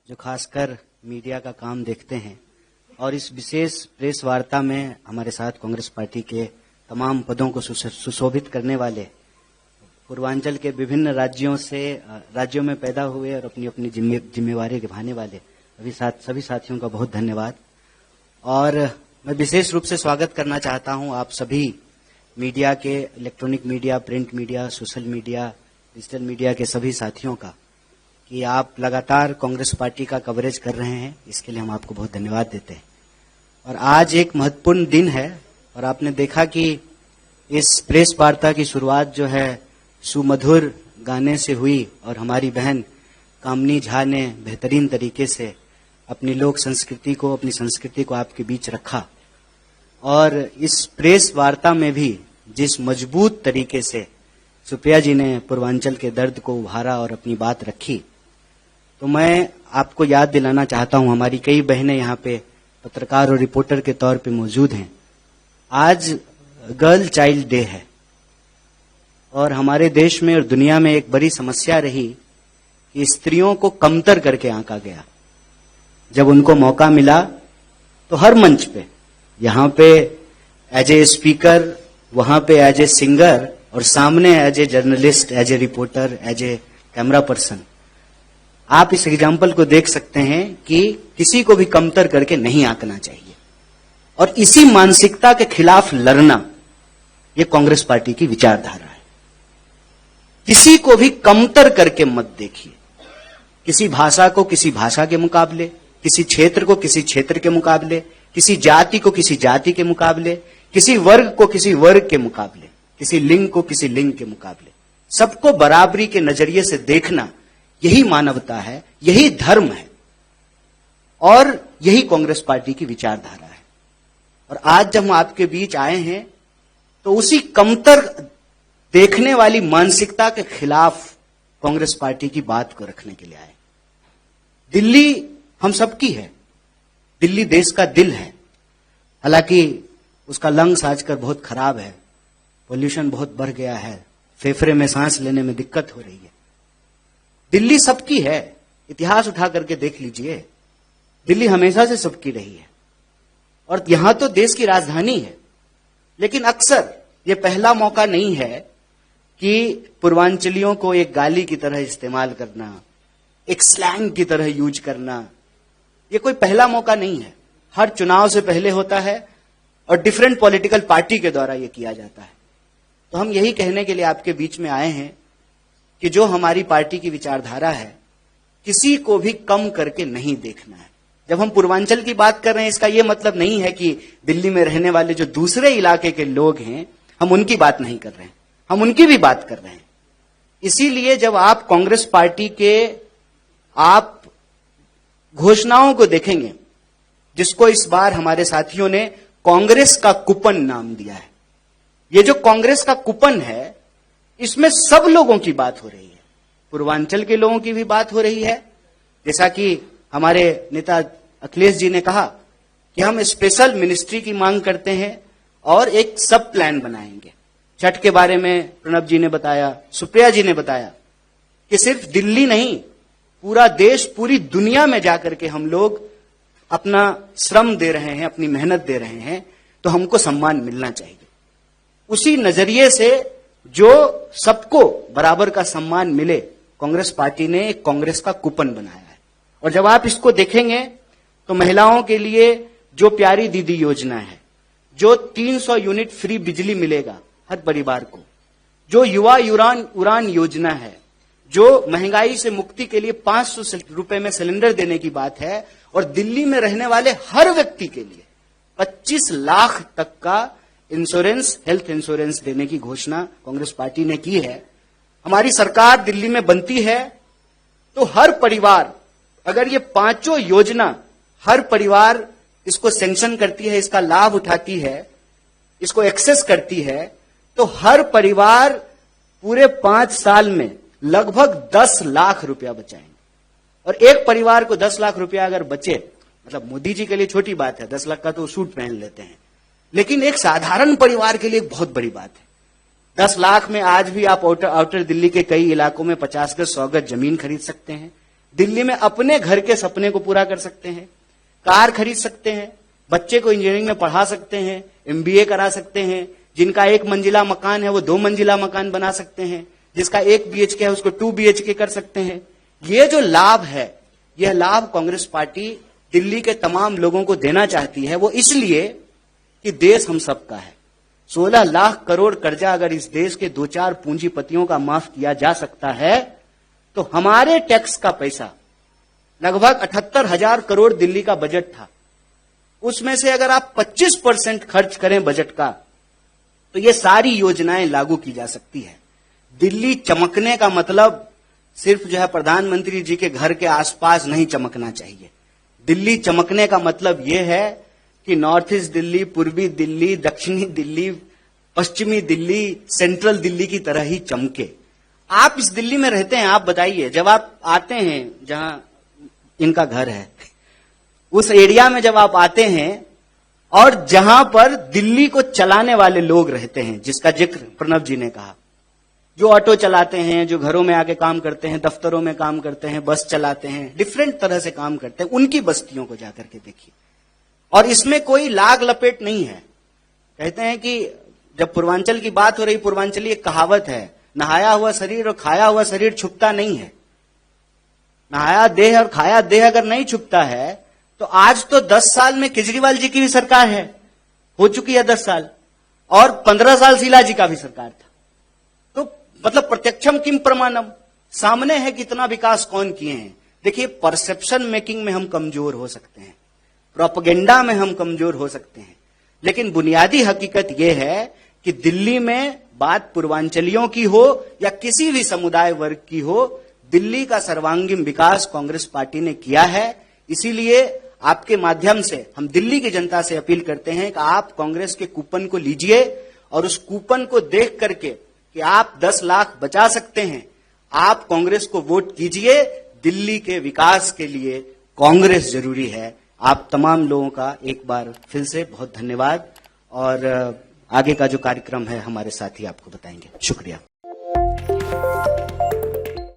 जो खासकर मीडिया का काम देखते हैं, और इस विशेष प्रेस वार्ता में हमारे साथ कांग्रेस पार्टी के तमाम पदों को सुशोभित करने वाले पूर्वांचल के विभिन्न राज्यों में पैदा हुए और अपनी अपनी जिम्मेवारी निभाने वाले सभी साथियों का बहुत धन्यवाद। और मैं विशेष रूप से स्वागत करना चाहता हूं आप सभी मीडिया के, electronic media, print media, social media, digital media के सभी साथियों का, कि आप लगातार कांग्रेस पार्टी का कवरेज कर रहे हैं। इसके लिए हम आपको बहुत धन्यवाद देते हैं। और आज एक महत्वपूर्ण दिन है और आपने देखा कि इस प्रेस वार्ता की शुरुआत जो है सुमधुर गाने से हुई और हमारी बहन कामनी झा ने बेहतरीन तरीके से अपनी संस्कृति को आपके बीच रखा। और इस प्रेस वार्ता में भी जिस मजबूत तरीके से सुप्रिया जी ने पूर्वांचल के दर्द को उभारा और अपनी बात रखी, तो मैं आपको याद दिलाना चाहता हूं, हमारी कई बहनें यहाँ पे पत्रकार और रिपोर्टर के तौर पे मौजूद हैं। आज गर्ल चाइल्ड डे है और हमारे देश में और दुनिया में एक बड़ी समस्या रही कि स्त्रियों को कमतर करके आंका गया। जब उनको मौका मिला तो हर मंच पे, यहाँ पे एज ए स्पीकर, वहां पे एज ए सिंगर और सामने as a journalist, as a reporter, as a camera person, आप इस एग्जाम्पल को देख सकते हैं कि किसी को भी कमतर करके नहीं आंकना चाहिए। और इसी मानसिकता के खिलाफ लड़ना, ये कांग्रेस पार्टी की विचारधारा है। किसी को भी कमतर करके मत देखिए। किसी भाषा को किसी भाषा के मुकाबले, किसी क्षेत्र को किसी क्षेत्र के मुकाबले, किसी जाति को किसी जाति के मुकाबले, किसी वर्ग को किसी वर्ग के मुकाबले, किसी लिंग को किसी लिंग के मुकाबले, सबको बराबरी के नजरिए से देखना, यही मानवता है, यही धर्म है और यही कांग्रेस पार्टी की विचारधारा है। और आज जब हम आपके बीच आए हैं तो उसी कमतर देखने वाली मानसिकता के खिलाफ कांग्रेस पार्टी की बात को रखने के लिए आए। दिल्ली हम सबकी है, दिल्ली देश का दिल है। हालांकि उसका लंग्स आजकल बहुत खराब है, पोल्यूशन बहुत बढ़ गया है, फेफड़े में सांस लेने में दिक्कत हो रही है। दिल्ली सबकी है, इतिहास उठा करके देख लीजिए, दिल्ली हमेशा से सबकी रही है और यहां तो देश की राजधानी है। लेकिन अक्सर यह पहला मौका नहीं है कि पूर्वांचलियों को एक गाली की तरह इस्तेमाल करना, एक स्लैंग की तरह यूज करना, यह कोई पहला मौका नहीं है। हर चुनाव से पहले होता है और डिफरेंट पॉलिटिकल पार्टी के द्वारा यह किया जाता है। तो हम यही कहने के लिए आपके बीच में आए हैं कि जो हमारी पार्टी की विचारधारा है, किसी को भी कम करके नहीं देखना है। जब हम पूर्वांचल की बात कर रहे हैं, इसका यह मतलब नहीं है कि दिल्ली में रहने वाले जो दूसरे इलाके के लोग हैं, हम उनकी बात नहीं कर रहे हैं, हम उनकी भी बात कर रहे हैं। इसीलिए जब आप कांग्रेस पार्टी के आप घोषणाओं को देखेंगे, जिसको इस बार हमारे साथियों ने कांग्रेस का कूपन नाम दिया है, ये जो कांग्रेस का कूपन है, इसमें सब लोगों की बात हो रही है। पूर्वांचल के लोगों की भी बात हो रही है। जैसा कि हमारे नेता अखिलेश जी ने कहा कि हम स्पेशल मिनिस्ट्री की मांग करते हैं और एक सब प्लान बनाएंगे। छठ के बारे में प्रणब जी ने बताया, सुप्रिया जी ने बताया कि सिर्फ दिल्ली नहीं, पूरा देश, पूरी दुनिया में जाकर के हम लोग अपना श्रम दे रहे हैं, अपनी मेहनत दे रहे हैं, तो हमको सम्मान मिलना चाहिए। उसी नजरिए से जो सबको बराबर का सम्मान मिले, कांग्रेस पार्टी ने एक कांग्रेस का कूपन बनाया है। और जब आप इसको देखेंगे तो महिलाओं के लिए जो प्यारी दीदी योजना है, जो 300 यूनिट फ्री बिजली मिलेगा हर परिवार को, जो युवा उड़ान योजना है, जो महंगाई से मुक्ति के लिए 500 रुपए में सिलेंडर देने की बात है, और दिल्ली में रहने वाले हर व्यक्ति के लिए 25 लाख तक का इंश्योरेंस, हेल्थ इंश्योरेंस देने की घोषणा कांग्रेस पार्टी ने की है। हमारी सरकार दिल्ली में बनती है तो हर परिवार, अगर ये पांचों योजना हर परिवार इसको सैंक्शन करती है, इसका लाभ उठाती है, इसको एक्सेस करती है, तो हर परिवार पूरे 5 साल में लगभग 10 लाख रुपया बचाएंगे। और एक परिवार को 10 लाख रुपया अगर बचे, मतलब मोदी जी के लिए छोटी बात है, 10 लाख का तो सूट पहन लेते हैं, लेकिन एक साधारण परिवार के लिए एक बहुत बड़ी बात है। 10 लाख में आज भी आप आउटर दिल्ली के कई इलाकों में 50 गज 100 गज जमीन खरीद सकते हैं। दिल्ली में अपने घर के सपने को पूरा कर सकते हैं, कार खरीद सकते हैं, बच्चे को इंजीनियरिंग में पढ़ा सकते हैं, MBA करा सकते हैं, जिनका 1 मंजिला मकान है वो 2 मंजिला मकान बना सकते हैं, जिसका 1 BHK है उसको 2 BHK कर सकते हैं। ये जो लाभ है, यह लाभ कांग्रेस पार्टी दिल्ली के तमाम लोगों को देना चाहती है। वो इसलिए कि देश हम सबका है। 16 लाख करोड़ कर्जा अगर इस देश के 2-4 पूंजीपतियों का माफ किया जा सकता है, तो हमारे टैक्स का पैसा लगभग 78,000 करोड़ दिल्ली का बजट था, उसमें से अगर आप 25% खर्च करें बजट का, तो ये सारी योजनाएं लागू की जा सकती है। दिल्ली चमकने का मतलब सिर्फ जो है प्रधानमंत्री जी के घर के आसपास नहीं चमकना चाहिए। दिल्ली चमकने का मतलब यह है कि नॉर्थ ईस्ट दिल्ली, पूर्वी दिल्ली, दक्षिणी दिल्ली, पश्चिमी दिल्ली, सेंट्रल दिल्ली की तरह ही चमके। आप इस दिल्ली में रहते हैं, आप बताइए, जब आप आते हैं जहां इनका घर है, उस एरिया में जब आप आते हैं और जहां पर दिल्ली को चलाने वाले लोग रहते हैं, जिसका जिक्र प्रणब जी ने कहा, जो ऑटो चलाते हैं, जो घरों में आके काम करते हैं, दफ्तरों में काम करते हैं, बस चलाते हैं, डिफरेंट तरह से काम करते हैं, उनकी बस्तियों को जाकर के देखिए। और इसमें कोई लाग लपेट नहीं है। कहते हैं कि जब पूर्वांचल की बात हो रही, पूर्वांचली एक कहावत है, नहाया हुआ शरीर और खाया हुआ शरीर छुपता नहीं है। नहाया देह और खाया देह अगर नहीं छुपता है, तो आज तो 10 साल में केजरीवाल जी की भी सरकार है, हो चुकी है 10 साल, और 15 साल शीला जी का भी सरकार था। तो मतलब प्रत्यक्षम किम प्रमाणम, सामने है कितना विकास कौन किए हैं। देखिए, परसेप्शन मेकिंग में हम कमजोर हो सकते हैं, प्रोपेगेंडा में हम कमजोर हो सकते हैं, लेकिन बुनियादी हकीकत यह है कि दिल्ली में बात पूर्वांचलियों की हो या किसी भी समुदाय वर्ग की हो, दिल्ली का सर्वांगीण विकास कांग्रेस पार्टी ने किया है। इसीलिए आपके माध्यम से हम दिल्ली की जनता से अपील करते हैं कि आप कांग्रेस के कूपन को लीजिए और उस कूपन को देख करके कि आप 10 लाख बचा सकते हैं, आप कांग्रेस को वोट कीजिए। दिल्ली के विकास के लिए कांग्रेस जरूरी है। आप तमाम लोगों का एक बार फिर से बहुत धन्यवाद, और आगे का जो कार्यक्रम है हमारे साथी आपको बताएंगे। शुक्रिया।